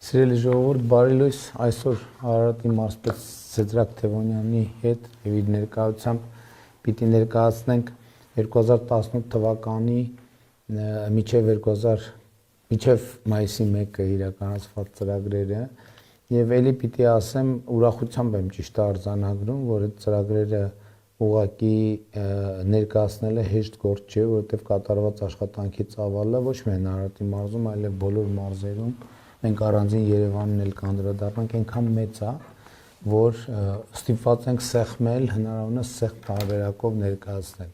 Սիրելի ժողովուրդ, բարի լույս, այսօր Արարատի մարզպետ Սեդրակ Թևոնյանի հետ եւ իր ներկայությամբ պիտի ներկայացնենք 2018 թվականի մինչև մայիսի 1-ը իրականացված ծրագրերը եւ ելի պիտի ասեմ ուրախությամբ եմ ճիշտ արձանագրում, որ այդ ծրագրերը ուղղակի ներկայացնելը հեշտ գործ չէ, որովհետեւ կատարված աշխատանքի ծավալը ոչ միայն Արարատի մարզում, այլև բոլոր մարզերում մենք առանձին Երևանն էլ կանդրադառնանք, այնքան մեծ է, որ ստիպված ենք սեղմել հնարավորինս սեղմ տարբերակով ներկայացնել։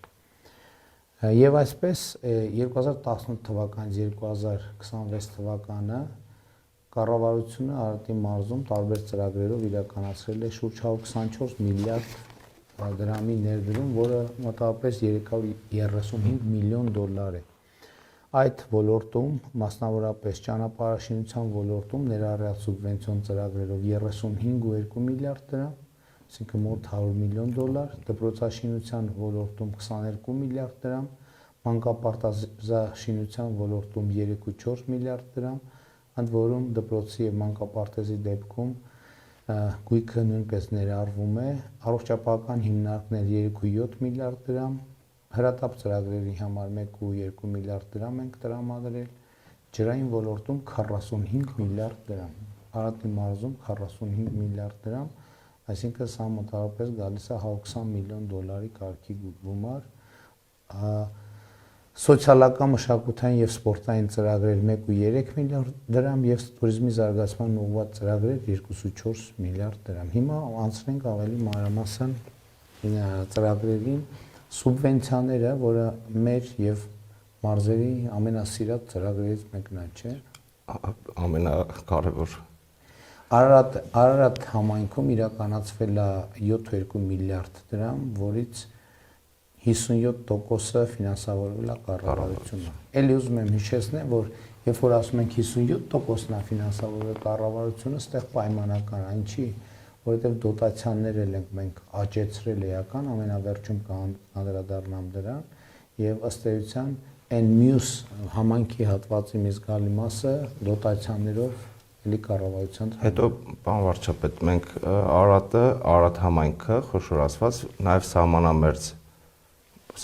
Եվ այսպես 2018 թվականից 2026 թվականը կառավարությունը Արարատի մարզում տարբեր ծրագրերով իրականացրել է շուրջ 124 միլիարդ դրամի ներդրում, որը մոտավորապես 335 միլիոն դոլար է։ Այդ ոլորտում, մասնավորապես ճանապարհաշինության ոլորտում ներառյալ սուբվենցիոն ծրագրերով 35.2 միլիարդ դրամ, այսինքն մոտ 100 միլիոն դոլար, դպրոցաշինության ոլորտում 22 միլիարդ դրամ, մանկապարտեզաշինության ոլորտում 3.4 միլիարդ դրամ, ընդ որում դպրոցի եւ մանկապարտեզի դեպքում գույքը նույնպես ներառվում է, առողջապահական հիմնարկներ 3.7 միլիարդ դրամ, հրատապ ծրագրերի համար 1.2 միլիարդ դրամ ենք տրամադրել, ջրային ոլորտում 45 միլիարդ դրամ, Արարատի մարզում 45 միլիարդ դրամ, այսինքն սա մոտավորապես գալիս է 120 միլիոն դոլարի կարգի գումար, սոցիալական, մշակութային եւ սպորտային ծրագրեր 1.3 միլիարդ դրամ եւ տուրիզմի զարգացման ուղղված ծրագրեր 2.4 միլիարդ դրամ։ Հիմա անցնենք ավելի մանրամասն ծրագրերին, սուբվենցիաները, որը մեր եւ մարզերի ամենասիրած ծրագրերից մեկն է, չէ՞։ Ամենակարևոր։ Արարատ համայնքում իրականացվել է 7.2 միլիարդ դրամ, որից 57%-ը ֆինանսավորվել է կառավարությունը։ Էլի ուզում եմ հիշեցնել, որ երբ որ ասում ենք 57%-ն է ֆինանսավորվել կառավարությունը, ստեղ պայմանական այն չի, որովհետև դոտացիաներ ենք մենք աճեցրել էական, ամենավերջում կանդրադառնամ դրան, եւ ըստ էության այն մյուս համայնքի հատվածի մի զգալի մասը դոտացիաներով էլի կառավարության։ Հետո պարոն վարչապետ, մենք Արարատ համայնքը խոշորացված նաեւ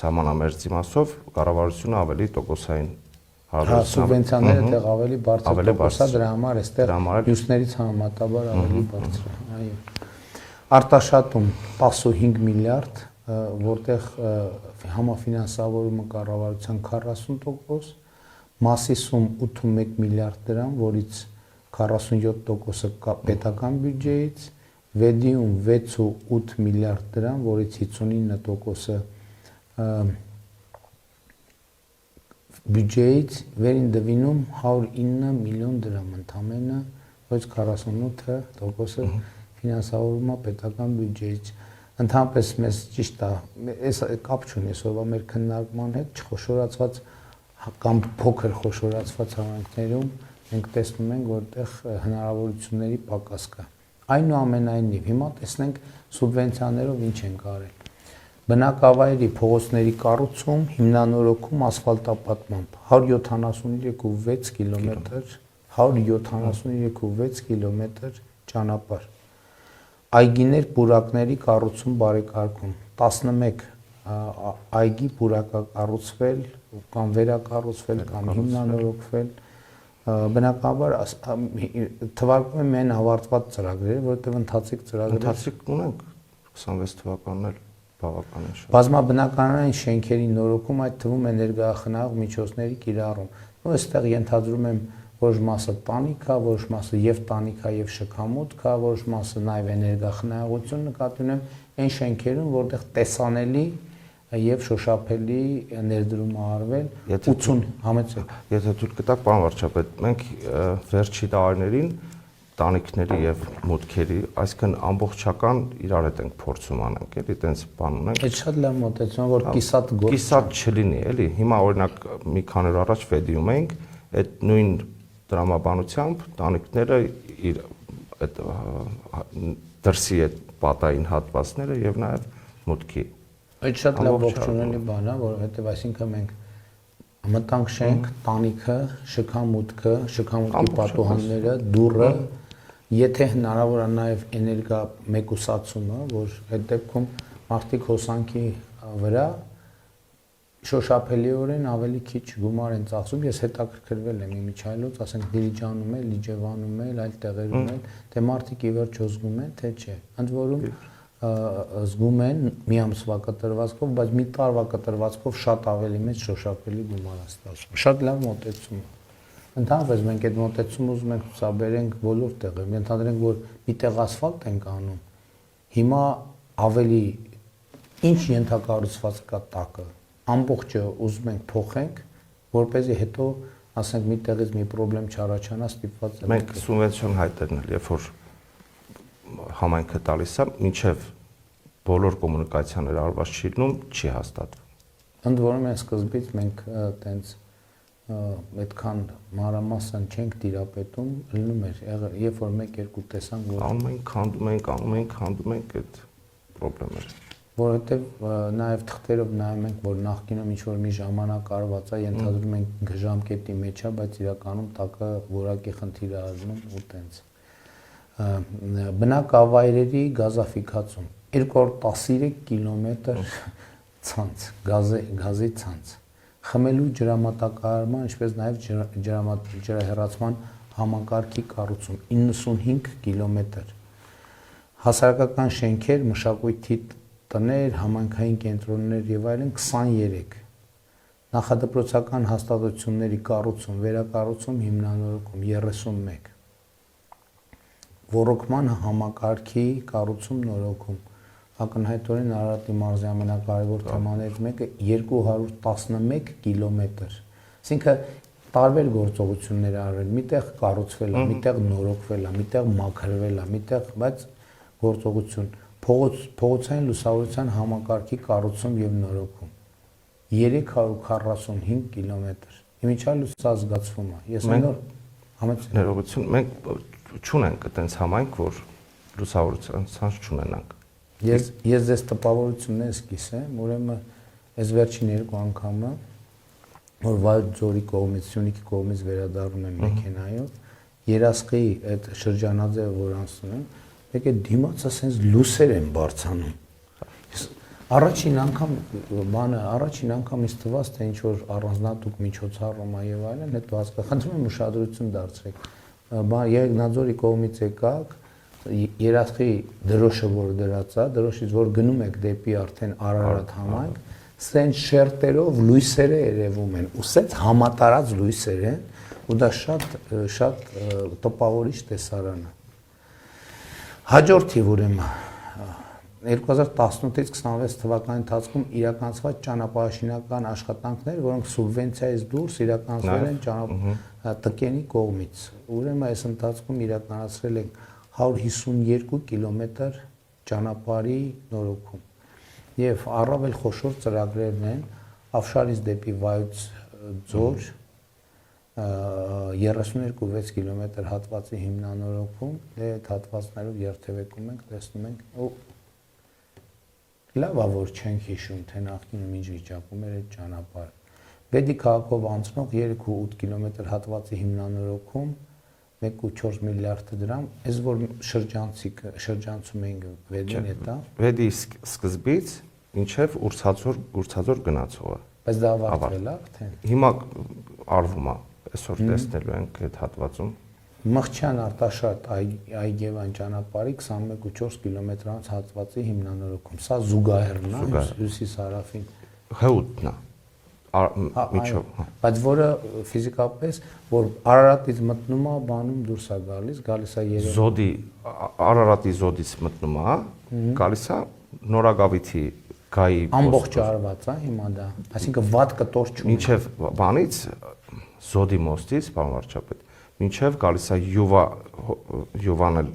սահմանամերձ իմաստով կառավարությունը ավելի տոկոսային սուբվենցիաները այդտեղ ավելի բարձր տոկոսա, դրա համար այստեղ մյուսներից համեմատաբար ավելի բարձր է։ Այո։ Արտաշատում 15 միլիարդ, որտեղ համաֆինանսավորումը կառավարության 40%, Մասիսում 81 միլիարդ դրամ, որից 47%-ը պետական բյուջեից, Վեդիում 6.8 միլիարդ դրամ, որից 59%-ը բյուջեից, Վերին Դվինում 109 միլիոն դրամ ընդամենը, ոչ 48%-ը ֆինանսավորումը պետական բյուջեից։ Ընդհանրապես մեզ ճիշտ է, այս կապ չունի այսօրվա մեր քննարկման հետ, չխոշորացված կամ փոքր խոշորացված համայնքներում մենք տեսնում ենք, որտեղ հնարավորությունների պակաս կա։ Այնուամենայնիվ, հիմա տեսնենք սուբվենցիաներով ինչ են արել։ Բնակավայրի փողոցների կառուցում, հիմնանորոգում, ասֆալտապատմամբ 173.6 կիլոմետր, 173.6 կիլոմետր ճանապարհ։ Այգիներ, պուրակների կառուցում, բարեկարգում 11 այգի պուրակ կառուցվել կամ վերակառուցվել կամ հիմնանորոգվել, բնականաբար թվարկվում է միայն ավարտված ծրագրեր, որովհետև ընթացիկ ունենք 26 թվականն էլ բավականին շատ։ Բազմաբնակարանային շենքերի նորոգում, այդ թվում էներգախնայող միջոցների կիրառում։ Ու այստեղ ենթադրում եմ որոշ մասը տանիք է, որոշ մասը եւ տանիք է եւ շքամուտք է, որոշ մասը նաեւ էներգախնայողություն նկատի ունեմ այն շենքերում, որտեղ տեսանելի եւ շոշափելի ներդրում է արվել 80 համեցեք։ Եթե դուք կտաք, պարոն վարչապետ, մենք վերջի տարիներին տանիքների եւ մուտքերի, այսինքն ամբողջական իրար հետ ենք փորձում անենք, էլի, այտենց բան ունենք։ Այդ շատ լավ մոտեցում, որ կիսատ չլինի, էլի։ Հիմա օրինակ մի քանի օր առաջ Վեդիում էինք, այդ նույն դրամաբանությամբ տանիքները իր այդ դրսի այդ պատային հատվածները եւ նաեւ մուտքի։ Այդ շատ լավ ողջունելի բան է, որովհետեւ այսինքն մենք մտանք շենք, տանիքը, շքամուտքի պատուհանները, դուռը, եթե հնարավոր է նաև էներգա մեկուսացումը, որ այդ դեպքում մարդիկ հոսանքի վրա շոշափելիորեն ավելի քիչ գումար են ծախսում։ Ես հետաքրքրվել եմ իմիջայլոց, ասենք Դիլիջանում էլ, Լիջևանում էլ, այլ տեղերում էլ, թե մարդիկ ի վերջո զգում են, թե չէ։ Ընդ որում զգում են մի ամսվա կտրվածքով, բայց մի տարվա կտրվածքով շատ ավելի մեծ շոշափելի գումար է ստացվում։ Շատ լավ մոտեցում է։ Ընդհանրապես մենք այդ մոտեցումը ուզում ենք ցուցաբերենք բոլոր տեղերում։ Ենթադրենք, որ մի տեղ ասֆալտ ենք անում, հիմա ավելի ինչ ենթակառուցված կա տակը, ամբողջը ուզում ենք փոխենք, որպեսզի հետո ասենք մի տեղից մի խնդրեմ չառաջանա, ստիպված ենք։ Մենք սուբվենցիոն հայտերն էլ, երբ որ համայնքը տալիս է, մինչև բոլոր կոմունիկացիաները արված չի լինում, չի հաստատվում։ Ընդ որում այն սկզբից մենք տենց այդքան մանրամասն չենք տիրապետում, լինում էր, երբ որ 1-2 տեսանք, որ անում ենք, քանդում ենք այդ խնդիրները։ Որովհետև նաև թղթերով նայում ենք, որ նախկինում ինչ-որ մի ժամանակ արված է, ենթադրում ենք ժամկետի մեջ է, բայց իրականում տակը որակի խնդիր է արնում ու տենց։ Բնակավայրերի գազաֆիկացում 213 կիլոմետր ցանց, գազի ցանց, խմելու ջրամատակարարման, ինչպես նաև ջրահեռացման համակարգի կառուցում 95 կիլոմետր, հասարակական շենքեր, մշակույթի տներ, համայնքային կենտրոններ եւ այլն 23, նախադպրոցական հաստատությունների կառուցում, վերակառուցում, հիմնանորոգում 31, ոռոգման համակարգի կառուցում, նորոգում, ակնհայտորեն Արարատի մարզի ամենակարևոր թեմաներից մեկը 211 կիլոմետր, այսինքն տարբեր գործողություններ արվել, միտեղ կառուցվել է, միտեղ նորոգվել է, միտեղ մաքրվել է, միտեղ, բայց գործողություն փողոցային լուսավորության համակարգի կառուցում եւ նորոգում 345 կիլոմետր։ Իմիջիալ սա զգացվում է։ Ես նոր ներողություն, մենք չունենք այտենց համայնք, որ լուսավորության ցանց չունենանք։ Ես ձեզ տպավորություններս կիսեմ, ուրեմն այս վերջին 2 անգամը որ Վայոց-Ձորի կողմից, Սյունիքի կողմից վերադառնում եմ մեքենայով, Երասխի այդ շրջանաձևը որ անցնում եմ, եկե դիմացը ասենց լուսեր են բարձանում։ Առաջին անգամ ինձ թվաց, թե ինչ որ առանձնատուկ միջոցառում է եւ այլն, հետո հասկացա, եմ ուշադրություն դարձրեք։ Երգնաձորի կողմից եկաք, Երասխի դրոշը որ դրած է, դրոշից որ գնում եք դեպի արդեն Արարատ համայնք, սենց շերտերով լույսերը երևում են, ու սենց համատարած լույսեր են, ու դա շատ տպավորիչ տեսարան է։ Հաջորդի ուրեմն 2018-ից 26 թվականի ընթացքում իրականացված ճանապարհաշինական աշխատանքներ, որոնք սուբվենցիայից դուրս իրականացվել են ՏԿՆ-ի կողմից։ Ուրեմն այս ընթացքում իրականացրել ենք 152 կիլոմետր ճանապարհի նորոգում եւ առավել խոշոր ծրագրերն են Ավշարից դեպի Վայոց Ձոր 32 կիլոմետր հատվածի հիմնանորոգում, այդ հատվածներով երթևեկում ենք, տեսնում ենք, լավ է որ չենք հիշում, թե նախկինում ինչ վիճակում էր այդ ճանապարհը։ Բեդի քաղաքով անցնող 3.8 կիլոմետր հատվածի հիմնանորոգում 1.4 միլիարդ դրամ, այս որ շրջանցում ենք Վեդին հետա։ Վեդի սկզբից մինչև Ուրցաձոր գնացողը։ Բայց դա ավարտվել է արդեն։ Հիմա արվում է, այսօր տեսնելու ենք այդ հատվածում։ Մղջյան Արտաշատ Այգևան ճանապարհի 21.4 կիլոմետրանոց հատվածի հիմնանորոգում։ Սա զուգահեռն է հյուսիս հարավին։ Հեուտն է։ Միջով։ Բայց որը ֆիզիկապես որ Արարատից մտնում է, բանում դուրս է գալիս է Երևան։ Զոդի Արարատի զոդից մտնում է, գալիս է Նորագավիթի գայի ամբողջը արված է հիմա դա։ Այսինքն վատ կտոր չունի։ Մինչև բանից Զոդի մոստից, պարոն վարչապետ, մինչև գալիս է Յուվանել։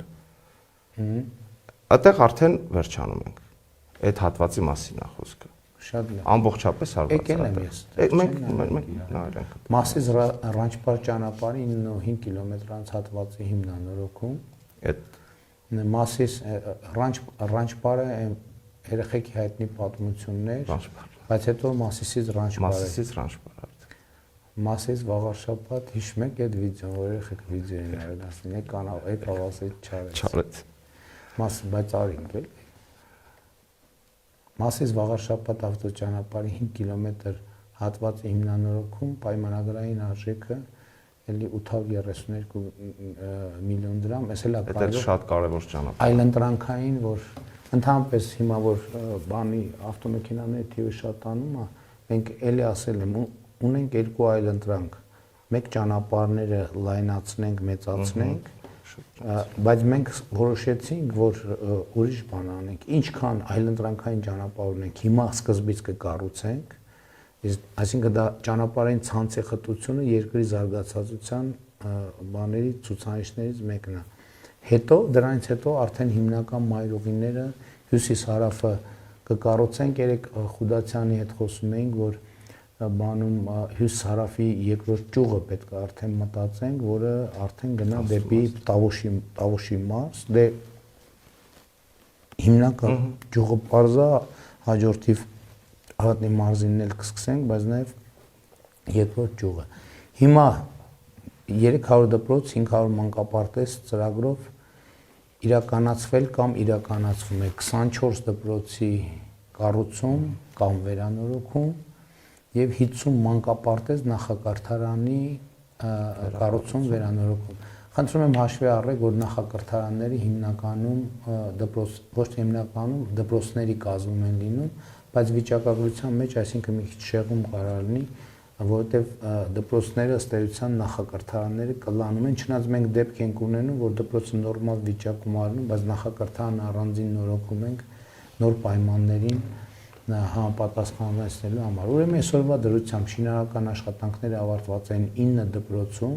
Այդտեղ արդեն վերջանում ենք։ Այդ հատվածի մասին է խոսքը։ Շատ լավ։ Ամբողջապես արված է։ Եկել եմ ես։ Մենք նայել ենք։ Մասիս Ռանչպար ճանապարհի 9.5 կիլոմետրանոց հատվածի հիմնանորոգում։ Այդ Մասիս Ռանչպարը երեխեքի հայտնի պատմություններ, բայց հետո Մասիսից Ռանչպարը։ Մասիսից Ռանչպարը։ Մասից վաղարշաբաթ հիշում եք այդ վիդեոն, որ երեխեք վիդեոին նայել, ասին եկավ ասեց չարեց։ Չարեց։ Բայց արինք էլի։ Մասից վաղարշաբաթ ավտոճանապարհի 5 կիլոմետր հատվածը հիմնանորոգում պայմանագրային արժեքը էլի 832 միլիոն դրամ, էս էլ է Դա շատ կարևոր ճանապարհ։ Այլընտրանքային, որ ընդհանրապես հիմա որ բանի ավտոմեքենաների թիվը շատանում է, մենք էլի ասել եմ ունենք երկու այլընտրանք, մեկ ճանապարհները լայնացնենք, մեծացնենք, բայց մենք որոշեցինք, որ ուրիշ բան անենք, ինչքան այլընտրանքային ճանապարհ ունենք, հիմա սկզբից կկառուցենք, այսինքն դա ճանապարհային ցանցի խտությունը երկրի զարգացածության բաների ցուցանիշներից մեկն է։ Հետո դրանից հետո արդեն հիմնական մայրուղիները հյուսիս-հարավը կկառուցենք, երեք Խուդացյանի հետ խոսում էինք, որ բանում հյուսիս-հարավի երկրորդ ճյուղը պետք է արդեն մտածենք, որը արդեն գնա դեպի Տավուշի մարզ, դե հիմնական ճյուղը պարզա հաջորդիվ Արատնի մարզինն էլ կսկսենք, բայց նաև երկրորդ ճյուղը։ Հիմա 300 դպրոց, 500 մանկապարտեզ ծրագրով իրականացվել կամ իրականացվում է 24 դպրոցի կառուցում կամ վերանորոգում եւ 50 մանկապարտեզ նախակրթարանի կառուցում վերանորոգում։ Խնդրում եմ հաշվի առեք, որ նախակրթարանները հիմնականում ոչ թե հիմնականում դպրոցների կազմում են լինում, բայց վիճակագրության մեջ, այսինքն մի քիչ շեղում կարող լինի, որովհետև դպրոցները ըստ էության նախակրթարանները կլանում են, չնայած մենք դեպք ենք ունենում, որ դպրոցը նորմալ վիճակում առնում, բայց նախակրթարանը առանձին նորոգում ենք նոր պայմաններին համապատասխանեցնելու համար։ Ուրեմն այսօրվա դրությամբ շինարարական աշխատանքները ավարտված են 9 դպրոցում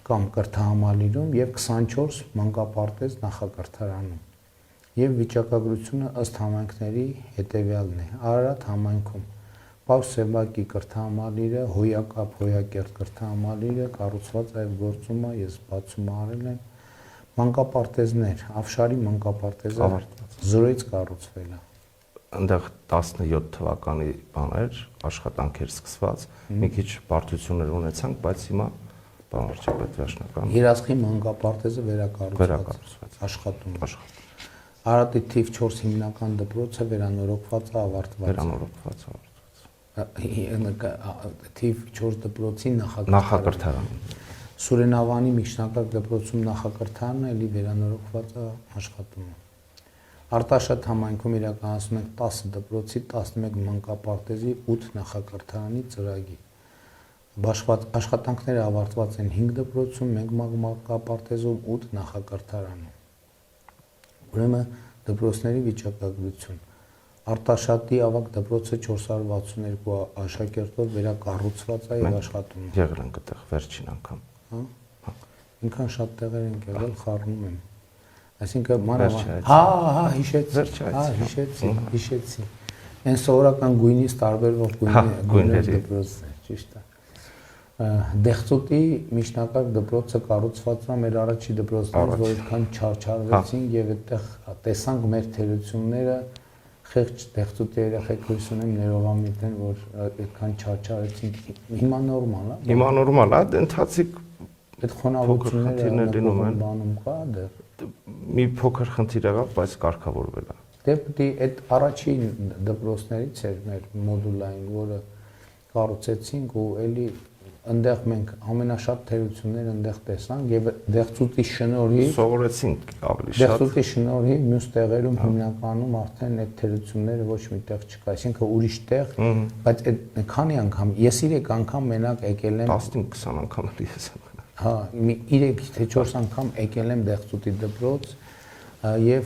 կամ կրթահամալիրում եւ 24 մանկապարտեզ նախակրթարանում։ Եվ վիճակագրությունը ըստ համայնքների հետևյալն է. Արարատ համայնքում Պարզ Սևակի կրթահամալիրը, Հոյակապ Հոյակերտ կրթահամալիրը կառուցված է եւ գործում է, ես բացում արել եմ։ Մանկապարտեզներ, Ավշարի մանկապարտեզը 0-ից կառուցվել է։ Այնտեղ 17 թվականի բաներ, աշխատանքեր սկսված, մի քիչ բարդություններ ունեցանք, բայց հիմա բան վարչապետ վերջնական Երասխի մանկապարտեզը վերակառուցված, աշխատում է։ Արատի թիվ 4 հիմնական դպրոցը վերանորոգված է, ավարտված է։ Թիվ 4 դպրոցի նախակրթարան։ Սուրենավանի միջնակարգ դպրոցում նախակրթարանն էլի վերանորոգված է, աշխատում է։ Արտաշատ համայնքում իրականացնում ենք 10 դպրոցի, 11 մանկապարտեզի, 8 նախակրթարանի ծրագիր։ Աշխատանքները ավարտված են 5 դպրոցում, 1 մանկապարտեզում, 8 նախակրթարանում։ Ուրեմն դպրոցների վիճակագրություն։ Արտաշատի ավագ դպրոցը 462 աշակերտով վերակառուցված է եւ աշխատում է։ Եղել ենք այդտեղ վերջին անգամ։ Հա։ Ինքան շատ տեղեր ենք եղել, խառնում եմ։ Այսինքն մանավանդ հիշեցի։ Այն սովորական գույնից տարբերվող գույների դպրոցն է, ճիշտ է։ Դեղծուտի միջնակարգ դպրոցը կառուցված է մեր առաջի դպրոցներից, որ այդքան չարչարվեցին եւ այդտեղ տեսանք մեր թերությունները, խեղճ դեղծուտի երեխեք հույս ունեմ ներողամիտ են, որ այդքան չարչարեցին։ Հիմա նորմալ է։ Հիմա նորմալ է, ընթացիկ այդ խոնավությունները լինում են բանում կա դեռ։ Մի փոքր խնդիր եղավ, բայց կարգավորվել է։ Դե պիտի այդ առաջին դպրոցներից էր մեր մոդուլային, որը կառուցեցինք ու էլի այնտեղ մենք ամենաշատ թերությունները այնտեղ տեսանք եւ դեղծուտի շնորհիվ սովորեցինք ավելի շատ։ Դեղծուտի շնորհիվ մյուս տեղերում հիմնականում արդեն այդ թերությունները ոչ մի տեղ չկա, այսինքն ուրիշ տեղ, բայց այդ քանի անգամ ես 3 անգամ մենակ եկել եմ 15-20 անգամ էլի ես եմ։ Հա, 3 թե 4 անգամ եկել եմ դեղծուտի դպրոց եւ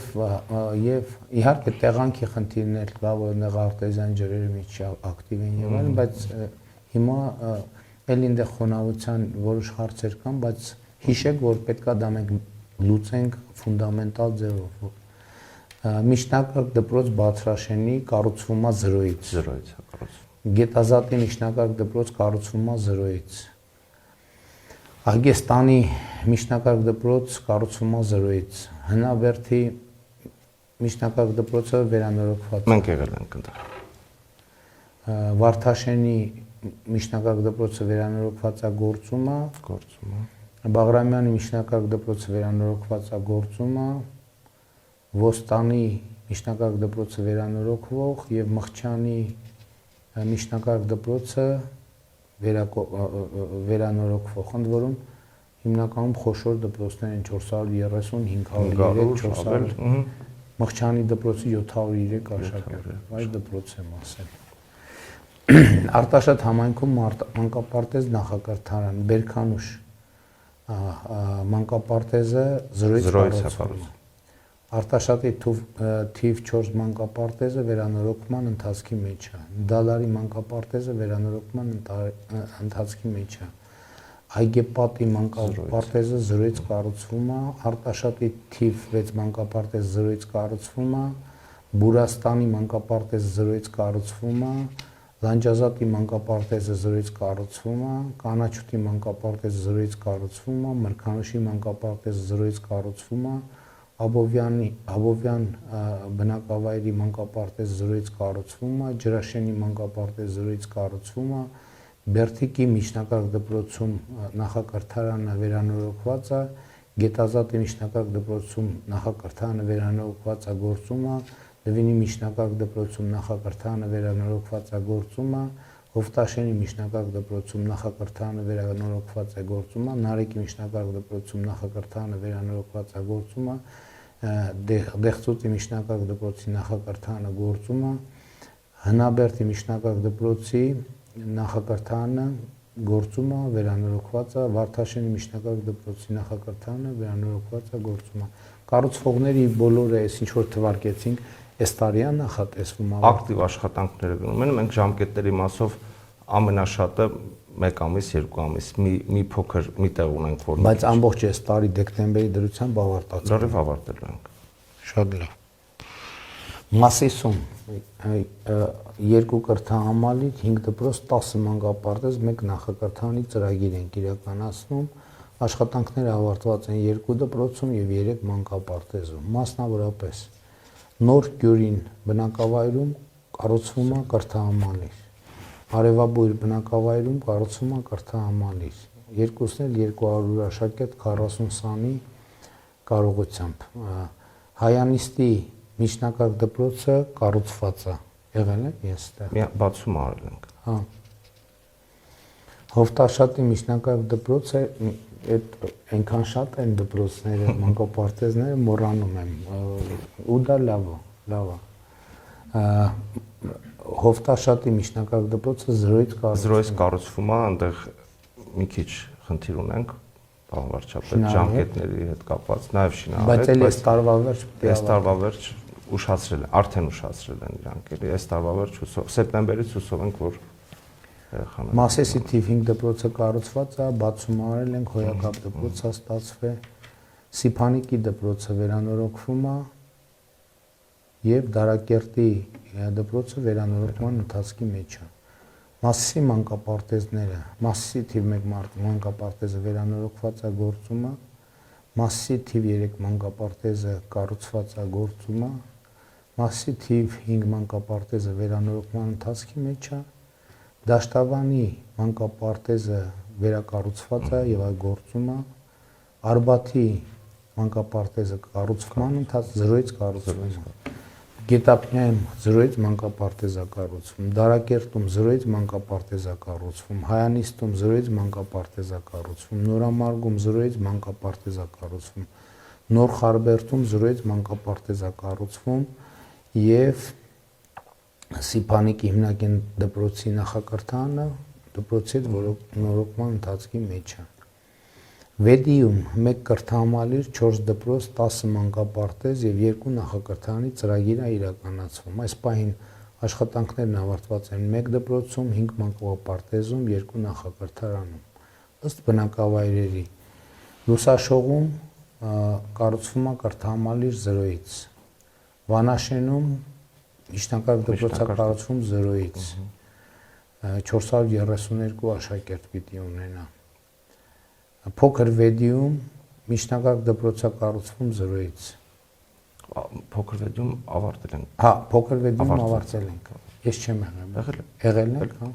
իհարկե տեղանքի խնդիրներ կա, որտեղ արտեզյան ջրերը մի քիչ ակտիվ են եղել, բայց հիմա էլ ինձ խոնավության որոշ հարցեր կան, բայց հիշեք, որ պետքա դա մենք լուծենք ֆունդամենտալ ձևով։ Միջնակարգ դպրոց Բացրաշենի կառուցվում է 0-ից։ 0-ից է կառուցվում։ Գետազատի միջնակարգ դպրոց կառուցվում է 0-ից։ Ագեստանի միջնակարգ դպրոց կառուցվում է 0-ից։ Հնավերթի միջնակարգ դպրոցը վերանորոգված։ Մենք եղել ենք այնտեղ։ Վարդաշենի միջնակարգ դպրոցը վերանորոգված է գործում է, Բաղրամյանի միջնակարգ դպրոցը վերանորոգված է գործում է, Ոստանի միջնակարգ դպրոցը վերանորոգվող եւ Մխչյանի միջնակարգ դպրոցը վերանորոգվող, ընդ որում հիմնականում խոշոր դպրոցներ են 430, 503, 400, Մխչյանի դպրոցը 703 աշակերտ, այս դպրոց եմ ասել։ Արտաշատ համայնքում մանկապարտեզ նախակրթարան, Բերքանուշ մանկապարտեզը 0-ից կառուցվում է։ Արտաշատի թիվ 4 մանկապարտեզը վերանորոգման ընթացքի մեջ է։ Դալարի մանկապարտեզը վերանորոգման ընթացքի մեջ է։ Այգեպատի մանկապարտեզը 0-ից կառուցվում է, Արտաշատի թիվ 6 մանկապարտեզը 0-ից կառուցվում է, Բուրաստանի մանկապարտեզը 0-ից կառուցվում է, Լանջազատի մանկապարտեզը 0-ից կառուցվում է, Կանաչուտի մանկապարտեզը 0-ից կառուցվում է, Մրգանուշի մանկապարտեզը 0-ից կառուցվում է, Աբովյան բնակավայրի մանկապարտեզը 0-ից կառուցվում է, Ջրաշենի մանկապարտեզը 0-ից կառուցվում է, Բերթիկի միջնակարգ դպրոցում նախակրթարանը վերանորոգված է, Գետազատի միջնակարգ դպրոցում նախակրթարանը վերանորոգված է գործում է, Լևինի միջնակարգ դպրոցում նախակրթարանը վերանորոգված է գործում է, Հովտաշենի միջնակարգ դպրոցում նախակրթարանը վերանորոգված է գործում է, Նարեկի միջնակարգ դպրոցում նախակրթարանը վերանորոգված է գործում է, Դեղծուտի միջնակարգ դպրոցի նախակրթարանը գործում է, Հնաբերդի միջնակարգ դպրոցի նախակրթարանը գործում է, վերանորոգված է, Վարդաշենի միջնակարգ դպրոցի նախակրթարանը վերանորոգված է գործում է։ Կառուցողների բոլորը այս ինչ որ թվարկեցինք, այս տարի է նախատեսվում է ակտիվ աշխատանքները գնում են, մենք ժամկետների մասով ամենաշատը 1 ամիս, 2 ամիս մի փոքր մի տեղ ունենք, որ բայց ամբողջ այս տարի դեկտեմբերի դրությամբ ավարտած լրիվ ավարտել ենք։ Շատ լավ։ Մասիսում 2 կրթահամալիր, 5 դպրոց, 10 մանկապարտեզ, 1 նախակրթարանի ծրագիր ենք իրականացնում։ Աշխատանքները ավարտված են 2 դպրոցում եւ 3 մանկապարտեզում։ Մասնավորապես Նոր Գյուրին բնակավայրում կառուցվում է կրթահամալիր։ Արևաբույր բնակավայրում կառուցվում է կրթահամալիր։ Երկուսն էլ 200 աշակերտ 40 սանի կարողությամբ։ Հայանիստի միջնակարգ դպրոցը կառուցված է։ Եղել է ես այդտեղ։ Մի բացում արել ենք։ Հա։ Հովտաշատի միջնակարգ դպրոցը այդ այնքան շատ են դպրոցները, մանկապարտեզները մոռանում եմ։ Ու դա լավ է։ Հովտաշատի միջնակարգ դպրոցը 0-ից կառուցվում է, այնտեղ մի քիչ խնդիր ունենք, պարոն վարչապետ, ժամկետների հետ կապված, նաև շինարարել, բայց այս տարվա վերջ ուշացրել են, արդեն ուշացրել են իրանք, էլի այս տարվա վերջ սեպտեմբերից հուսով ենք, որ Մասեսի թիվ 5 դպրոցը կառուցված է, բացում արել ենք, հոյակապ դպրոցը ստացվել, Սիփանիկի դպրոցը վերանորոգվում է եւ Դարակերտի դպրոցը վերանորոգման ընթացքի մեջ է։ Մասիսի մանկապարտեզները, Մասիսի թիվ 1 մանկապարտեզը վերանորոգված է գործում է, Մասիսի թիվ 3 մանկապարտեզը կառուցված է գործում է, Մասիսի թիվ 5 մանկապարտեզը վերանորոգման ընթացքի մեջ է, Դաշտավանի մանկապարտեզը վերակառուցված է եւ գործում է, Արբաթի մանկապարտեզը կառուցման ընթացքում 0-ից կառուցվում է, Գետապնյայում 0-ից մանկապարտեզ է կառուցվում, Դարակերտում 0-ից մանկապարտեզ է կառուցվում, Հայանիստում 0-ից մանկապարտեզ է կառուցվում, Նորամարգում 0-ից մանկապարտեզ է կառուցվում, Նոր Խարբերդում 0-ից մանկապարտեզ է կառուցվում եւ Սիփանիկի հիմնական դպրոցի նախակրթարանը դպրոցի նորոգման ընթացքի մեջ է։ Վեդիում 1 կրթահամալիր, 4 դպրոց, 10 մանկապարտեզ եւ 2 նախակրթարանի ծրագիր է իրականացվում։ Այս պահին աշխատանքներն ավարտված են 1 դպրոցում, 5 մանկապարտեզում, 2 նախակրթարանում։ Ըստ բնակավայրերի Լուսաշողում կառուցվում է կրթահամալիր 0-ից։ Վանաշենում միջնակարգ դպրոցը կառուցվում 0-ից, 432 աշակերտ պիտի ունենա։ Փոքր Վեդիում միջնակարգ դպրոցը կառուցվում 0-ից։ Փոքր Վեդիում ավարտել ենք։ Հա, Փոքր Վեդիում ավարտել ենք։ Ես չեմ եղել։ Եղել եք, հա։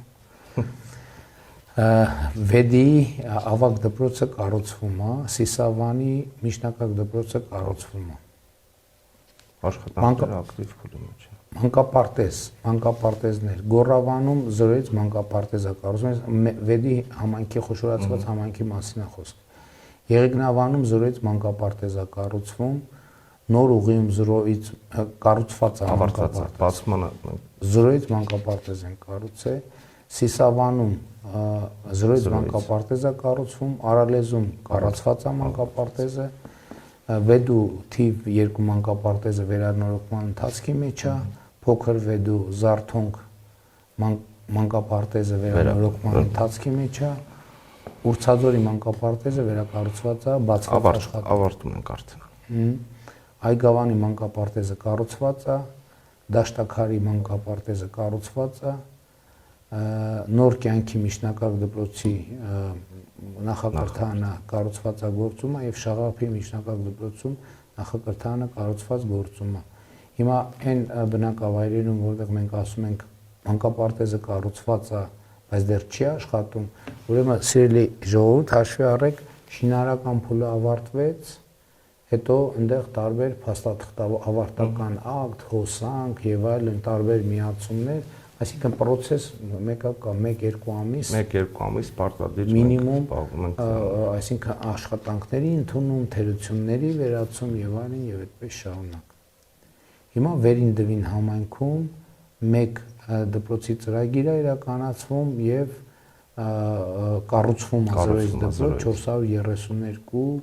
Վեդի ավագ դպրոցը կառուցվում է, Սիսավանի միջնակարգ դպրոցը կառուցվում է։ Աշխատանքները ակտիվ փուլի մեջ են։ Մանկապարտեզներ, Գոռավանում զրոյից մանկապարտեզը կառուցվում է, Վեդի համայնքի խոշորացված համայնքի մասին է խոսքը։ Եղեգնավանում զրոյից մանկապարտեզը կառուցվում, Նոր ուղիում զրոյից կառուցված է մանկապարտեզ, զրոյից մանկապարտեզ են կառուցել, Սիսավանում զրոյից մանկապարտեզը կառուցվում, Արալեզում կառուցված է մանկապարտեզը, Վեդու թիվ 2 մանկապարտեզը վերանորոգման ընթացքի մեջ է, փոքր Վեդու Զարթոնք մանկապարտեզը վերանորոգման ընթացքի մեջ է, Ուրցաձորի մանկապարտեզը վերակառուցված է, բացված աշխատանք ավարտում ենք արդեն։ Այգավանի մանկապարտեզը կառուցված է, Դաշտաքարի մանկապարտեզը կառուցված է, Նոր կյանքի միջնակարգ դպրոցի նախակրթարանը կառուցված է գործում է եւ Շաղարփի միջնակարգ դպրոցում նախակրթարանը կառուցված գործում է։ Հիմա այն բնակավայրերում, որտեղ մենք ասում ենք մանկապարտեզը կառուցված է, բայց դեռ չի աշխատում, ուրեմն սիրելի ժողովուրդ, հաշվի առեք, շինարարական փուլը ավարտվեց, հետո այնտեղ տարբեր փաստաթղթավարտական ակտ, հոսանք եւ այլն տարբեր միացումներ, այսինքն process մեկը կա 1-2 ամիս, 1-2 ամիս պարտադիր մինիմում, մենք այսինքն աշխատանքների ընդունում, թերությունների վերացում եւ այլն եւ այդպես շարունակ։ Հիմա վերին դվին համայնքում 1 դպրոցի ծրագիր է իրականացվում եւ կառուցվում ազրոյից դպրոց 432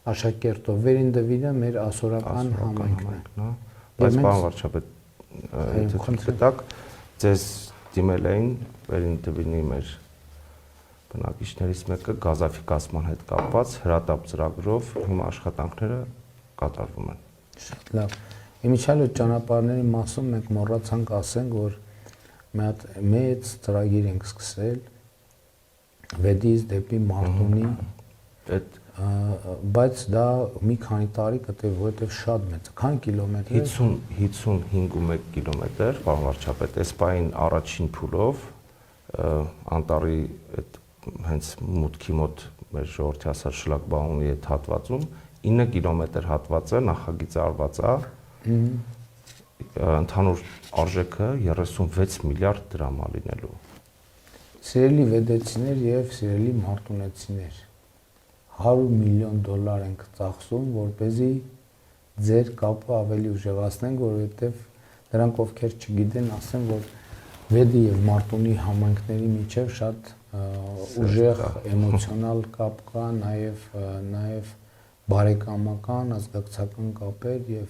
աշակերտով, վերին դվինը մեր ասորական համայնքն է։ Բայց պարոն վարչապետ, հետո ձեզ դիմել էին վերին դվինի մեր բնակիչներից մեկը գազաֆիկացման հետ կապված հրատապ ծրագրով, հիմա աշխատանքները կատարվում են։ Շատ լավ։ Իմիջիալ այդ ճանապարհների մասում մենք մոռացանք ասենք, որ մի հատ մեծ ծրագիր ենք սկսել Վեդից դեպի Մարտունի, բայց դա մի քանի տարի կտե, որովհետև շատ մեծ է, քանի կիլոմետր է։ 55.1 կիլոմետր, պարոն վարչապետ, այս պահին առաջին փուլով անտառի այդ հենց մուտքի մոտ մեր ժողովրդի ասած շլագբաունի այդ հատվածում 9 կիլոմետր հատվածը նախագիծը արված է։ Ընդհանուր արժեքը 36 միլիարդ դրամ է լինելու։ Սիրելի վեդեցիներ եւ սիրելի մարտունեցիներ, $100 միլիոն ենք ծախսում, որպեսզի ձեր կապը ավելի ուժեղացնենք, որովհետև նրանք ովքեր չգիտեն, ասեն, որ Վեդի եւ Մարտունի համայնքների միջև շատ ուժեղ էմոցիոնալ կապ կա, նաեւ բարեկամական, ազգակցական կապեր եւ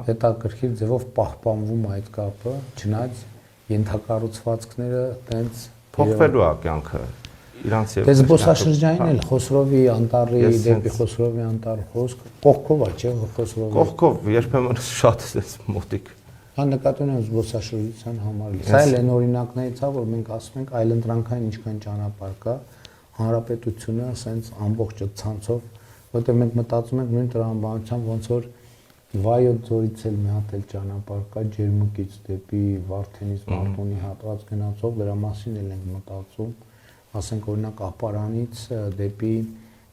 հետաքրքիր ձևով պահպանվում է այդ կապը, չնայած ենթակառուցվածքները տենց փոխվելու է կյանքը։ Դե զբոսաշրջանին էլ Խոսրովի անտառի դեպի Խոսրովի անտառ խոսք կողքով է, չէ՞, Խոսրովի։ Կողքով երբեմն շատ էս մոտիկ։ Նկատի ունեմ զբոսաշրջության համար։ Սա էլ այն օրինակներից է, որ մենք ասում ենք այլընտրանքային ինչքան ճանապարհ կա, հանրապետությունը ասենց ամբողջ ցանցով, որտեղ մենք մտածում ենք նույն տրամաբանությամբ ոնց որ Վայոց ձորից էլ մի հատ էլ ճանապարհ կա Ջերմուկից դեպի Վարդենից Մարտունի հատված գնացող, դրա մասին էլ ենք մտածում, ասենք օրինակ Ապարանից դեպի